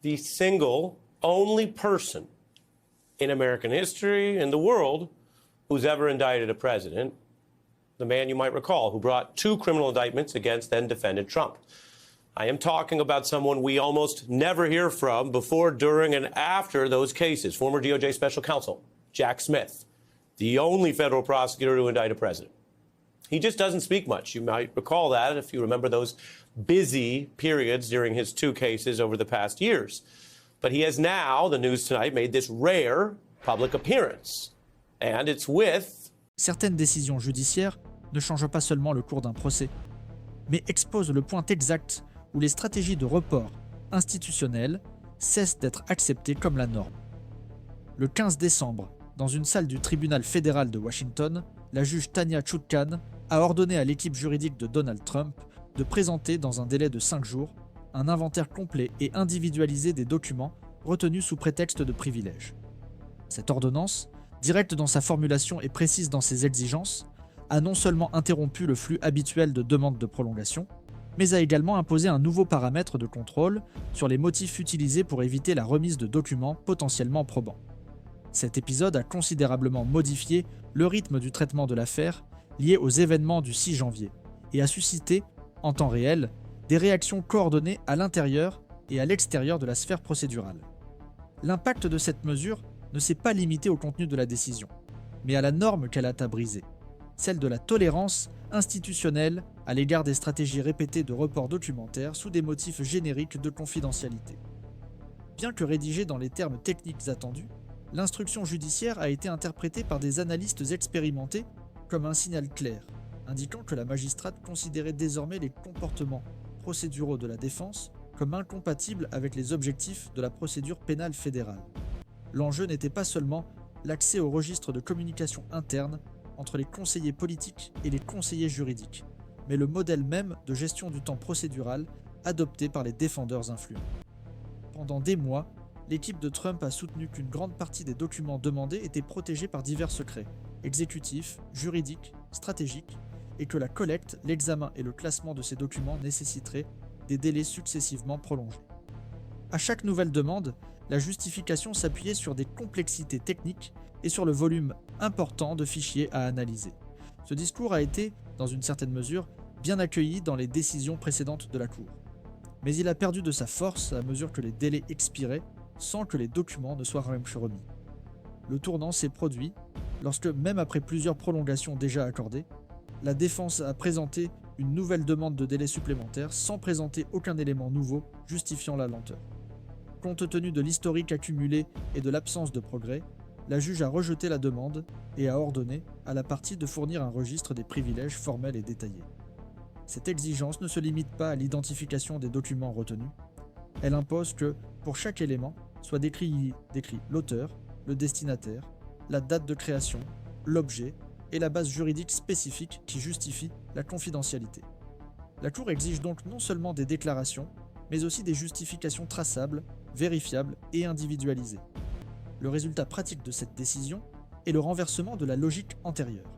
the single only person in American history and the world who's ever indicted a president, the man you might recall who brought 2 criminal indictments against then-defendant Trump. I am talking about someone we almost never hear from before, during, and after those cases. Former DOJ Special Counsel Jack Smith, the only federal prosecutor to indict a president. He just doesn't speak much. You might recall that if you remember those busy periods during his 2 cases over the past years. But he has now, the news tonight, made this rare public appearance. And it's with... Certaines décisions judiciaires ne changent pas seulement le cours d'un procès, mais exposent le point exact où les stratégies de report institutionnel cessent d'être acceptées comme la norme. Le 15 décembre, dans une salle du tribunal fédéral de Washington, la juge Tanya Chutkan a ordonné à l'équipe juridique de Donald Trump de présenter dans un délai de 5 jours un inventaire complet et individualisé des documents retenus sous prétexte de privilèges. Cette ordonnance, directe dans sa formulation et précise dans ses exigences, a non seulement interrompu le flux habituel de demandes de prolongation, mais a également imposé un nouveau paramètre de contrôle sur les motifs utilisés pour éviter la remise de documents potentiellement probants. Cet épisode a considérablement modifié le rythme du traitement de l'affaire lié aux événements du 6 janvier et a suscité, en temps réel, des réactions coordonnées à l'intérieur et à l'extérieur de la sphère procédurale. L'impact de cette mesure ne s'est pas limité au contenu de la décision, mais à la norme qu'elle a à briser, celle de la tolérance institutionnelle à l'égard des stratégies répétées de report documentaire sous des motifs génériques de confidentialité. Bien que rédigée dans les termes techniques attendus, l'instruction judiciaire a été interprétée par des analystes expérimentés comme un signal clair, indiquant que la magistrate considérait désormais les comportements procéduraux de la défense comme incompatibles avec les objectifs de la procédure pénale fédérale. L'enjeu n'était pas seulement l'accès au registre de communication interne entre les conseillers politiques et les conseillers juridiques, mais le modèle même de gestion du temps procédural adopté par les défendeurs influents. Pendant des mois, l'équipe de Trump a soutenu qu'une grande partie des documents demandés étaient protégés par divers secrets, exécutifs, juridiques, stratégiques, et que la collecte, l'examen et le classement de ces documents nécessiteraient des délais successivement prolongés. À chaque nouvelle demande, la justification s'appuyait sur des complexités techniques et sur le volume important de fichiers à analyser. Ce discours a été, dans une certaine mesure, bien accueilli dans les décisions précédentes de la Cour. Mais il a perdu de sa force à mesure que les délais expiraient sans que les documents ne soient remis. Le tournant s'est produit lorsque, même après plusieurs prolongations déjà accordées, la défense a présenté une nouvelle demande de délai supplémentaire sans présenter aucun élément nouveau justifiant la lenteur. Compte tenu de l'historique accumulé et de l'absence de progrès, la juge a rejeté la demande et a ordonné à la partie de fournir un registre des privilèges formels et détaillés. Cette exigence ne se limite pas à l'identification des documents retenus. Elle impose que, pour chaque élément, soit décrit l'auteur, le destinataire, la date de création, l'objet et la base juridique spécifique qui justifie la confidentialité. La Cour exige donc non seulement des déclarations, mais aussi des justifications traçables, vérifiables et individualisées. Le résultat pratique de cette décision est le renversement de la logique antérieure.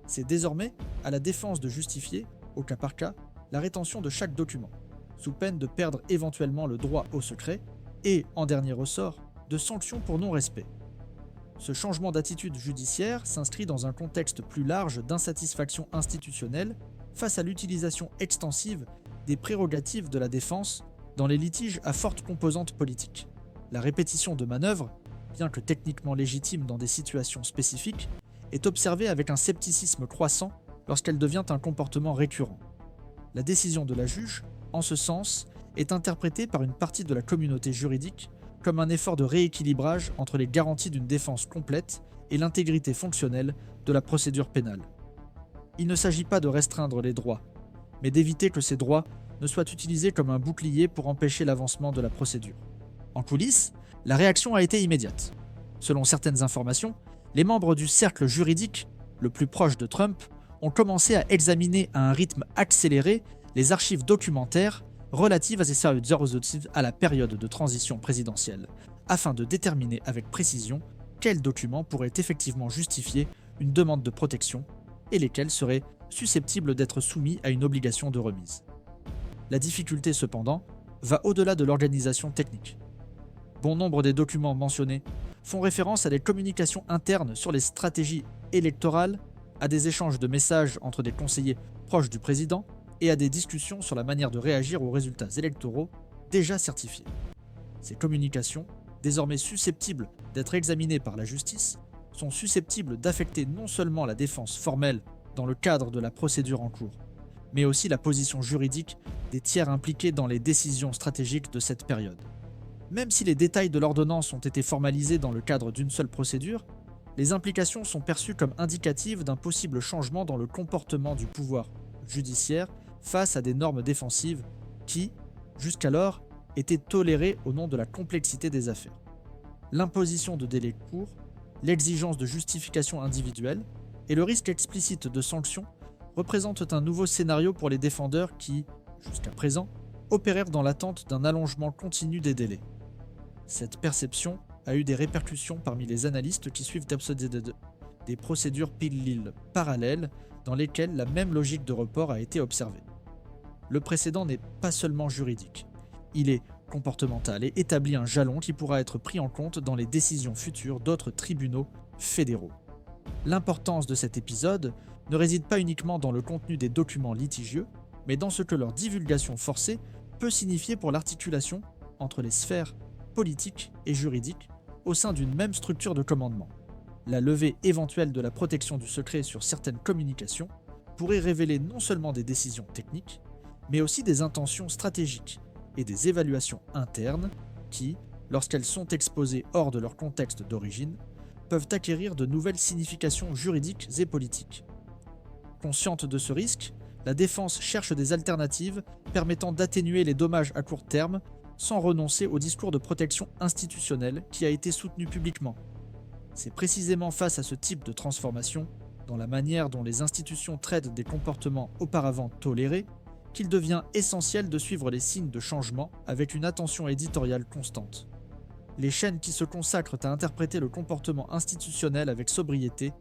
C'est désormais à la défense de justifier, au cas par cas, la rétention de chaque document, sous peine de perdre éventuellement le droit au secret et, en dernier ressort, de sanctions pour non-respect. Ce changement d'attitude judiciaire s'inscrit dans un contexte plus large d'insatisfaction institutionnelle face à l'utilisation extensive des prérogatives de la défense dans les litiges à forte composante politique. La répétition de manœuvres, bien que techniquement légitime dans des situations spécifiques, est observée avec un scepticisme croissant lorsqu'elle devient un comportement récurrent. La décision de la juge, en ce sens, est interprétée par une partie de la communauté juridique comme un effort de rééquilibrage entre les garanties d'une défense complète et l'intégrité fonctionnelle de la procédure pénale. Il ne s'agit pas de restreindre les droits, mais d'éviter que ces droits ne soient utilisés comme un bouclier pour empêcher l'avancement de la procédure. En coulisses, la réaction a été immédiate. Selon certaines informations, les membres du cercle juridique, le plus proche de Trump, ont commencé à examiner à un rythme accéléré les archives documentaires relatives à ces services exécutifs à la période de transition présidentielle, afin de déterminer avec précision quels documents pourraient effectivement justifier une demande de protection et lesquels seraient susceptibles d'être soumis à une obligation de remise. La difficulté, cependant, va au-delà de l'organisation technique. Bon nombre des documents mentionnés font référence à des communications internes sur les stratégies électorales, à des échanges de messages entre des conseillers proches du président et à des discussions sur la manière de réagir aux résultats électoraux déjà certifiés. Ces communications, désormais susceptibles d'être examinées par la justice, sont susceptibles d'affecter non seulement la défense formelle dans le cadre de la procédure en cours, mais aussi la position juridique des tiers impliqués dans les décisions stratégiques de cette période. Même si les détails de l'ordonnance ont été formalisés dans le cadre d'une seule procédure, les implications sont perçues comme indicatives d'un possible changement dans le comportement du pouvoir judiciaire face à des normes défensives qui, jusqu'alors, étaient tolérées au nom de la complexité des affaires. L'imposition de délais courts, l'exigence de justification individuelle et le risque explicite de sanctions représentent un nouveau scénario pour les défendeurs qui, jusqu'à présent, opérèrent dans l'attente d'un allongement continu des délais. Cette perception a eu des répercussions parmi les analystes qui suivent des procédures pile parallèles dans lesquelles la même logique de report a été observée. Le précédent n'est pas seulement juridique, il est comportemental et établit un jalon qui pourra être pris en compte dans les décisions futures d'autres tribunaux fédéraux. L'importance de cet épisode ne réside pas uniquement dans le contenu des documents litigieux, mais dans ce que leur divulgation forcée peut signifier pour l'articulation entre les sphères politiques et juridiques au sein d'une même structure de commandement. La levée éventuelle de la protection du secret sur certaines communications pourrait révéler non seulement des décisions techniques, mais aussi des intentions stratégiques et des évaluations internes qui, lorsqu'elles sont exposées hors de leur contexte d'origine, peuvent acquérir de nouvelles significations juridiques et politiques. Consciente de ce risque, la défense cherche des alternatives permettant d'atténuer les dommages à court terme sans renoncer au discours de protection institutionnelle qui a été soutenu publiquement. C'est précisément face à ce type de transformation, dans la manière dont les institutions traitent des comportements auparavant tolérés, qu'il devient essentiel de suivre les signes de changement avec une attention éditoriale constante. Les chaînes qui se consacrent à interpréter le comportement institutionnel avec sobriété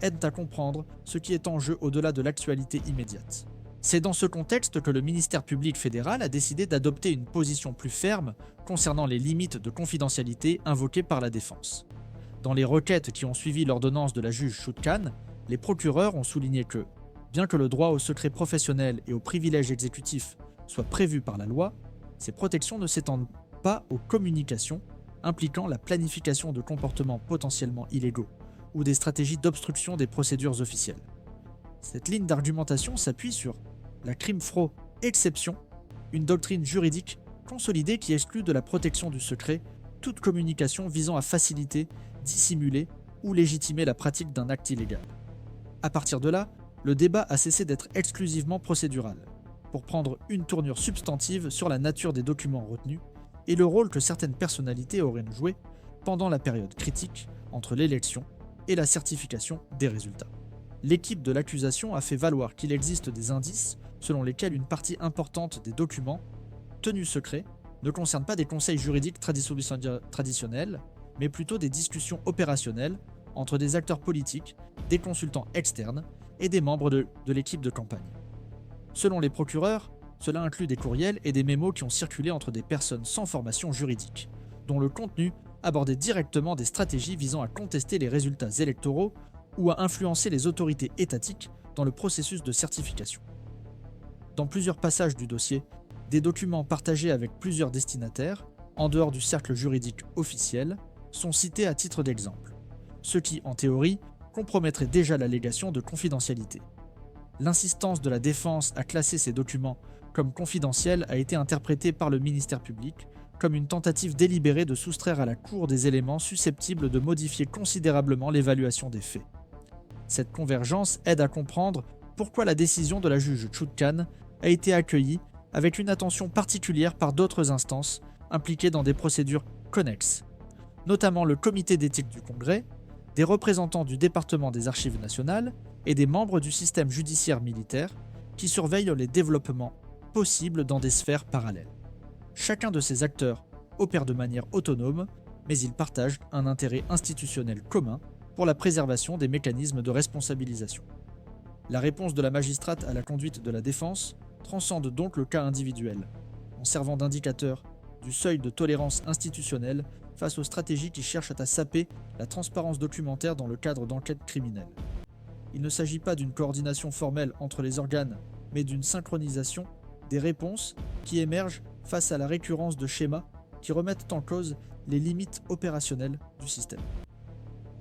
aident à comprendre ce qui est en jeu au-delà de l'actualité immédiate. C'est dans ce contexte que le ministère public fédéral a décidé d'adopter une position plus ferme concernant les limites de confidentialité invoquées par la défense. Dans les requêtes qui ont suivi l'ordonnance de la juge Chutkan, les procureurs ont souligné que, bien que le droit au secret professionnel et au privilège exécutif soit prévu par la loi, ces protections ne s'étendent pas aux communications impliquant la planification de comportements potentiellement illégaux ou des stratégies d'obstruction des procédures officielles. Cette ligne d'argumentation s'appuie sur la crime-frau exception, une doctrine juridique consolidée qui exclut de la protection du secret toute communication visant à faciliter, dissimuler ou légitimer la pratique d'un acte illégal. À partir de là, le débat a cessé d'être exclusivement procédural, pour prendre une tournure substantive sur la nature des documents retenus et le rôle que certaines personnalités auraient joué pendant la période critique entre l'élection et la certification des résultats. L'équipe de l'accusation a fait valoir qu'il existe des indices selon lesquels une partie importante des documents tenus secrets ne concerne pas des conseils juridiques traditionnels, mais plutôt des discussions opérationnelles entre des acteurs politiques, des consultants externes et des membres de l'équipe de campagne. Selon les procureurs, cela inclut des courriels et des mémos qui ont circulé entre des personnes sans formation juridique, dont le contenu abordait directement des stratégies visant à contester les résultats électoraux ou à influencer les autorités étatiques dans le processus de certification. Dans plusieurs passages du dossier, des documents partagés avec plusieurs destinataires, en dehors du cercle juridique officiel, sont cités à titre d'exemple, ce qui, en théorie, compromettrait déjà l'allégation de confidentialité. L'insistance de la défense à classer ces documents comme confidentiels a été interprétée par le ministère public comme une tentative délibérée de soustraire à la Cour des éléments susceptibles de modifier considérablement l'évaluation des faits. Cette convergence aide à comprendre pourquoi la décision de la juge Chutkan a été accueillie avec une attention particulière par d'autres instances impliquées dans des procédures connexes, notamment le comité d'éthique du Congrès, des représentants du département des Archives nationales et des membres du système judiciaire militaire qui surveillent les développements possibles dans des sphères parallèles. Chacun de ces acteurs opère de manière autonome, mais ils partagent un intérêt institutionnel commun pour la préservation des mécanismes de responsabilisation. La réponse de la magistrate à la conduite de la défense transcende donc le cas individuel, en servant d'indicateur du seuil de tolérance institutionnelle face aux stratégies qui cherchent à saper la transparence documentaire dans le cadre d'enquêtes criminelles. Il ne s'agit pas d'une coordination formelle entre les organes, mais d'une synchronisation des réponses qui émergent face à la récurrence de schémas qui remettent en cause les limites opérationnelles du système.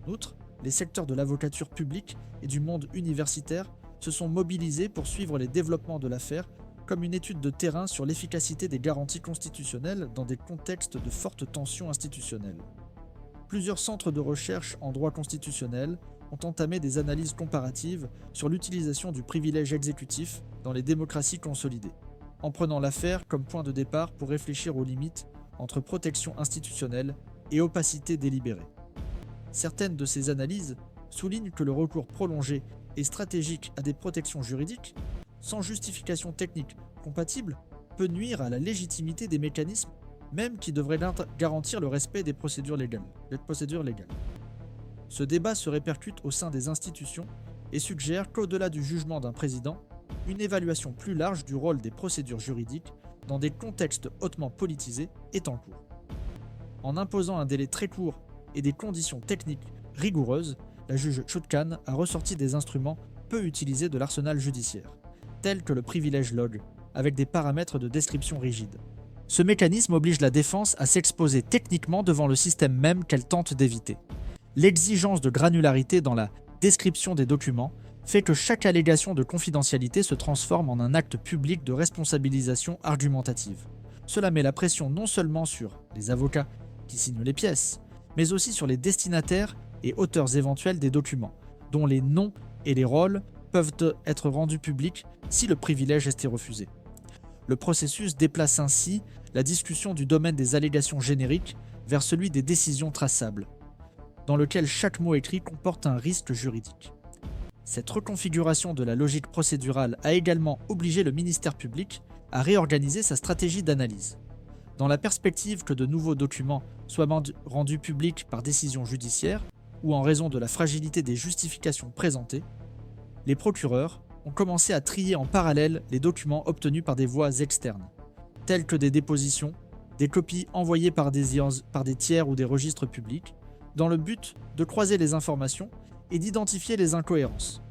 En outre, les secteurs de l'avocature publique et du monde universitaire se sont mobilisés pour suivre les développements de l'affaire comme une étude de terrain sur l'efficacité des garanties constitutionnelles dans des contextes de forte tension institutionnelle. Plusieurs centres de recherche en droit constitutionnel ont entamé des analyses comparatives sur l'utilisation du privilège exécutif dans les démocraties consolidées, en prenant l'affaire comme point de départ pour réfléchir aux limites entre protection institutionnelle et opacité délibérée. Certaines de ces analyses soulignent que le recours prolongé et stratégique à des protections juridiques, sans justification technique compatible, peut nuire à la légitimité des mécanismes, même qui devraient garantir le respect des procédures légales. Ce débat se répercute au sein des institutions et suggère qu'au-delà du jugement d'un président, une évaluation plus large du rôle des procédures juridiques dans des contextes hautement politisés est en cours. En imposant un délai très court et des conditions techniques rigoureuses, la juge Chutkan a ressorti des instruments peu utilisés de l'arsenal judiciaire, tels que le privilège log, avec des paramètres de description rigides. Ce mécanisme oblige la défense à s'exposer techniquement devant le système même qu'elle tente d'éviter. L'exigence de granularité dans la description des documents fait que chaque allégation de confidentialité se transforme en un acte public de responsabilisation argumentative. Cela met la pression non seulement sur les avocats qui signent les pièces, mais aussi sur les destinataires et auteurs éventuels des documents, dont les noms et les rôles peuvent être rendus publics si le privilège était refusé. Le processus déplace ainsi la discussion du domaine des allégations génériques vers celui des décisions traçables, dans lequel chaque mot écrit comporte un risque juridique. Cette reconfiguration de la logique procédurale a également obligé le ministère public à réorganiser sa stratégie d'analyse. Dans la perspective que de nouveaux documents soient rendus publics par décision judiciaire ou en raison de la fragilité des justifications présentées, les procureurs ont commencé à trier en parallèle les documents obtenus par des voies externes, tels que des dépositions, des copies envoyées par des tiers ou des registres publics, dans le but de croiser les informations et d'identifier les incohérences.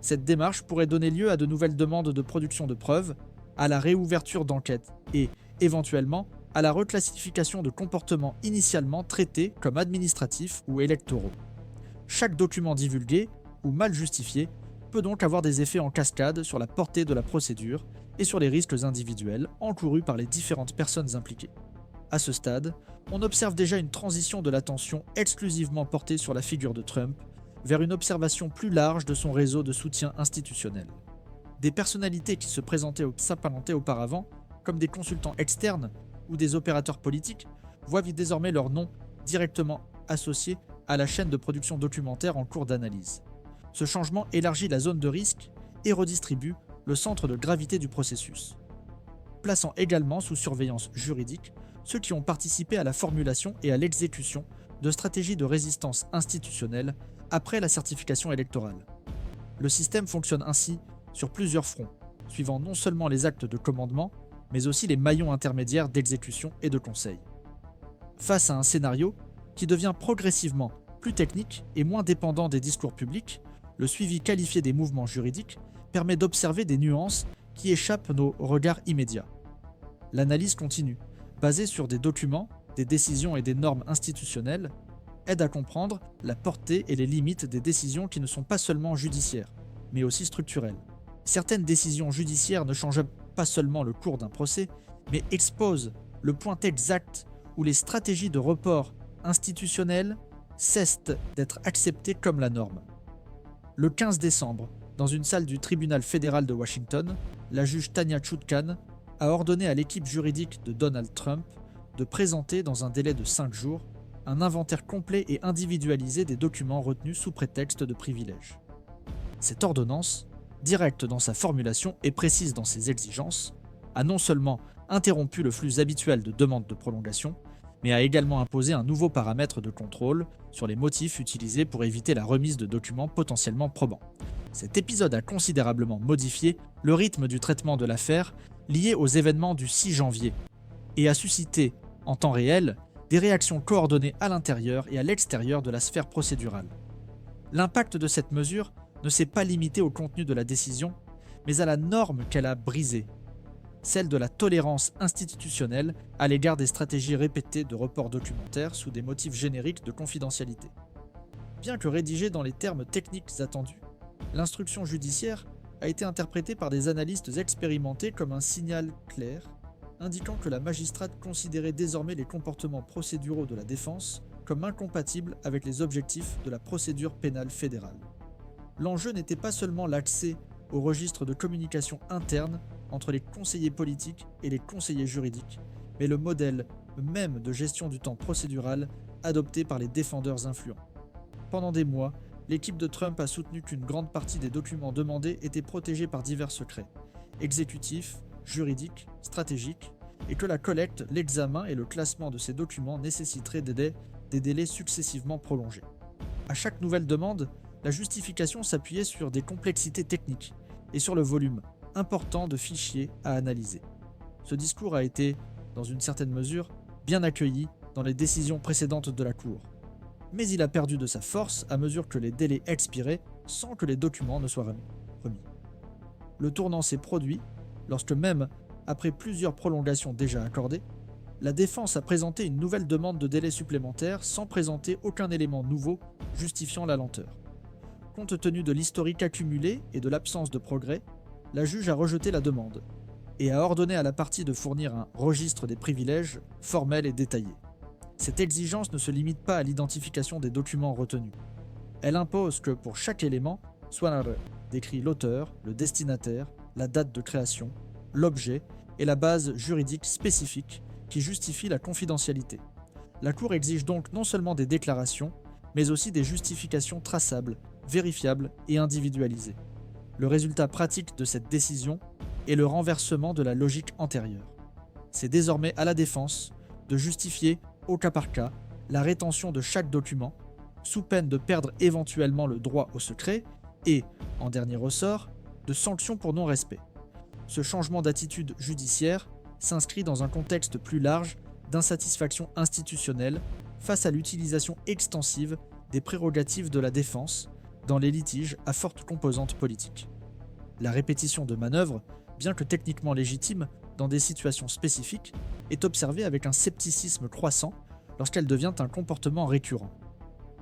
Cette démarche pourrait donner lieu à de nouvelles demandes de production de preuves, à la réouverture d'enquêtes et, éventuellement, à la reclassification de comportements initialement traités comme administratifs ou électoraux. Chaque document divulgué ou mal justifié peut donc avoir des effets en cascade sur la portée de la procédure et sur les risques individuels encourus par les différentes personnes impliquées. À ce stade, on observe déjà une transition de l'attention exclusivement portée sur la figure de Trump vers une observation plus large de son réseau de soutien institutionnel. Des personnalités qui s'apparentaient auparavant comme des consultants externes ou des opérateurs politiques voient désormais leur nom directement associé à la chaîne de production documentaire en cours d'analyse. Ce changement élargit la zone de risque et redistribue le centre de gravité du processus, plaçant également sous surveillance juridique ceux qui ont participé à la formulation et à l'exécution de stratégies de résistance institutionnelle après la certification électorale. Le système fonctionne ainsi sur plusieurs fronts, suivant non seulement les actes de commandement, mais aussi les maillons intermédiaires d'exécution et de conseil. Face à un scénario qui devient progressivement plus technique et moins dépendant des discours publics, le suivi qualifié des mouvements juridiques permet d'observer des nuances qui échappent nos regards immédiats. L'analyse continue, basée sur des documents, des décisions et des normes institutionnelles, aide à comprendre la portée et les limites des décisions qui ne sont pas seulement judiciaires, mais aussi structurelles. Certaines décisions judiciaires ne changent pas seulement le cours d'un procès, mais exposent le point exact où les stratégies de report institutionnel cessent d'être acceptées comme la norme. Le 15 décembre, dans une salle du tribunal fédéral de Washington, la juge Tanya Chutkan a ordonné à l'équipe juridique de Donald Trump de présenter dans un délai de 5 jours un inventaire complet et individualisé des documents retenus sous prétexte de privilèges. Cette ordonnance, directe dans sa formulation et précise dans ses exigences, a non seulement interrompu le flux habituel de demandes de prolongation, mais a également imposé un nouveau paramètre de contrôle sur les motifs utilisés pour éviter la remise de documents potentiellement probants. Cet épisode a considérablement modifié le rythme du traitement de l'affaire lié aux événements du 6 janvier et a suscité, en temps réel, des réactions coordonnées à l'intérieur et à l'extérieur de la sphère procédurale. L'impact de cette mesure ne s'est pas limité au contenu de la décision, mais à la norme qu'elle a brisée, celle de la tolérance institutionnelle à l'égard des stratégies répétées de report documentaire sous des motifs génériques de confidentialité. Bien que rédigée dans les termes techniques attendus, l'instruction judiciaire a été interprétée par des analystes expérimentés comme un signal clair, indiquant que la magistrate considérait désormais les comportements procéduraux de la défense comme incompatibles avec les objectifs de la procédure pénale fédérale. L'enjeu n'était pas seulement l'accès au registre de communication interne entre les conseillers politiques et les conseillers juridiques, mais le modèle même de gestion du temps procédural adopté par les défendeurs influents. Pendant des mois, l'équipe de Trump a soutenu qu'une grande partie des documents demandés étaient protégés par divers secrets, exécutifs, juridiques, stratégiques, et que la collecte, l'examen et le classement de ces documents nécessiteraient des délais successivement prolongés. À chaque nouvelle demande, la justification s'appuyait sur des complexités techniques et sur le volume important de fichiers à analyser. Ce discours a été, dans une certaine mesure, bien accueilli dans les décisions précédentes de la Cour. Mais il a perdu de sa force à mesure que les délais expiraient sans que les documents ne soient remis. Le tournant s'est produit lorsque même, après plusieurs prolongations déjà accordées, la défense a présenté une nouvelle demande de délai supplémentaire sans présenter aucun élément nouveau justifiant la lenteur. Compte tenu de l'historique accumulé et de l'absence de progrès, la juge a rejeté la demande et a ordonné à la partie de fournir un registre des privilèges formel et détaillé. Cette exigence ne se limite pas à l'identification des documents retenus. Elle impose que pour chaque élément soit décrit l'auteur, le destinataire, la date de création, l'objet et la base juridique spécifique qui justifie la confidentialité. La Cour exige donc non seulement des déclarations, mais aussi des justifications traçables, vérifiables et individualisées. Le résultat pratique de cette décision est le renversement de la logique antérieure. C'est désormais à la défense de justifier, au cas par cas, la rétention de chaque document, sous peine de perdre éventuellement le droit au secret et, en dernier ressort, de sanctions pour non-respect. Ce changement d'attitude judiciaire s'inscrit dans un contexte plus large d'insatisfaction institutionnelle face à l'utilisation extensive des prérogatives de la défense dans les litiges à forte composante politique. La répétition de manœuvres, bien que techniquement légitime dans des situations spécifiques, est observée avec un scepticisme croissant lorsqu'elle devient un comportement récurrent.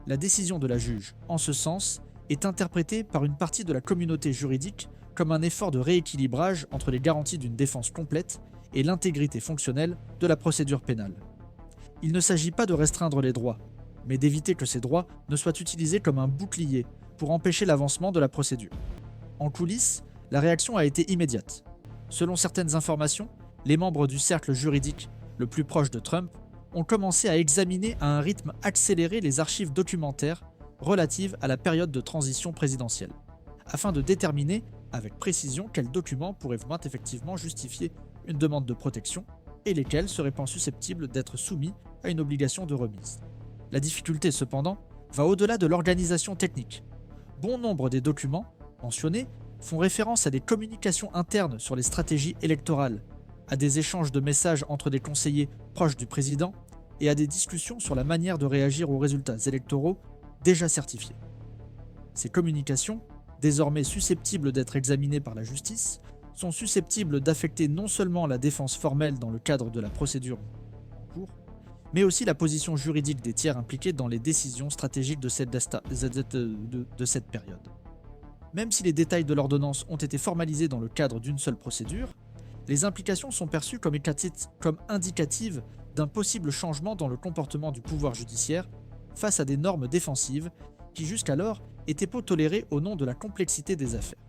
La décision de la juge, en ce sens, est interprétée par une partie de la communauté juridique comme un effort de rééquilibrage entre les garanties d'une défense complète et l'intégrité fonctionnelle de la procédure pénale. Il ne s'agit pas de restreindre les droits, mais d'éviter que ces droits ne soient utilisés comme un bouclier pour empêcher l'avancement de la procédure. En coulisses, la réaction a été immédiate. Selon certaines informations, les membres du cercle juridique le plus proche de Trump ont commencé à examiner à un rythme accéléré les archives documentaires relatives à la période de transition présidentielle, afin de déterminer avec précision quels documents pourraient effectivement justifier une demande de protection et lesquels seraient pas susceptibles d'être soumis à une obligation de remise. La difficulté, cependant, va au-delà de l'organisation technique. Bon nombre des documents mentionnés font référence à des communications internes sur les stratégies électorales, à des échanges de messages entre des conseillers proches du président et à des discussions sur la manière de réagir aux résultats électoraux déjà certifiés. Ces communications, désormais susceptibles d'être examinées par la justice, sont susceptibles d'affecter non seulement la défense formelle dans le cadre de la procédure en cours, mais aussi la position juridique des tiers impliqués dans les décisions stratégiques de cette période. Même si les détails de l'ordonnance ont été formalisés dans le cadre d'une seule procédure, les implications sont perçues comme indicatives d'un possible changement dans le comportement du pouvoir judiciaire face à des normes défensives qui jusqu'alors étaient peu tolérées au nom de la complexité des affaires.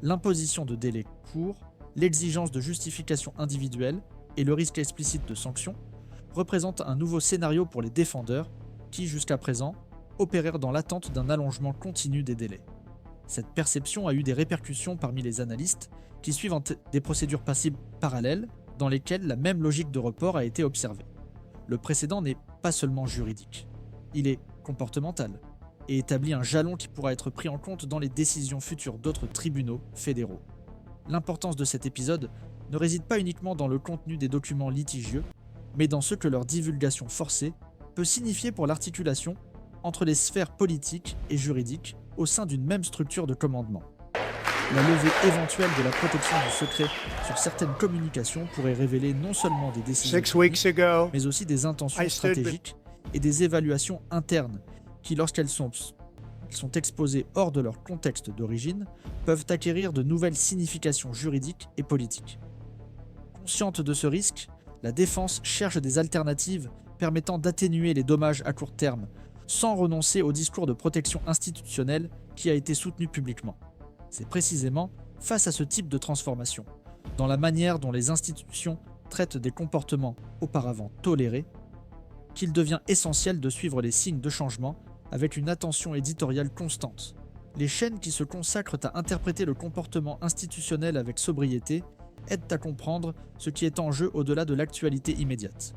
L'imposition de délais courts, l'exigence de justification individuelle et le risque explicite de sanctions représentent un nouveau scénario pour les défendeurs qui, jusqu'à présent, opérèrent dans l'attente d'un allongement continu des délais. Cette perception a eu des répercussions parmi les analystes qui suivent des procédures passives parallèles dans lesquelles la même logique de report a été observée. Le précédent n'est pas seulement juridique, il est comportemental et établit un jalon qui pourra être pris en compte dans les décisions futures d'autres tribunaux fédéraux. L'importance de cet épisode ne réside pas uniquement dans le contenu des documents litigieux, mais dans ce que leur divulgation forcée peut signifier pour l'articulation entre les sphères politiques et juridiques au sein d'une même structure de commandement. La levée éventuelle de la protection du secret sur certaines communications pourrait révéler non seulement des décisions 6 weeks techniques, ago, mais aussi des intentions I stood stratégiques et des évaluations internes qui, lorsqu'elles sont exposées hors de leur contexte d'origine, peuvent acquérir de nouvelles significations juridiques et politiques. Consciente de ce risque, la défense cherche des alternatives permettant d'atténuer les dommages à court terme, sans renoncer au discours de protection institutionnelle qui a été soutenu publiquement. C'est précisément face à ce type de transformation, dans la manière dont les institutions traitent des comportements auparavant tolérés, qu'il devient essentiel de suivre les signes de changement avec une attention éditoriale constante. Les chaînes qui se consacrent à interpréter le comportement institutionnel avec sobriété aident à comprendre ce qui est en jeu au-delà de l'actualité immédiate.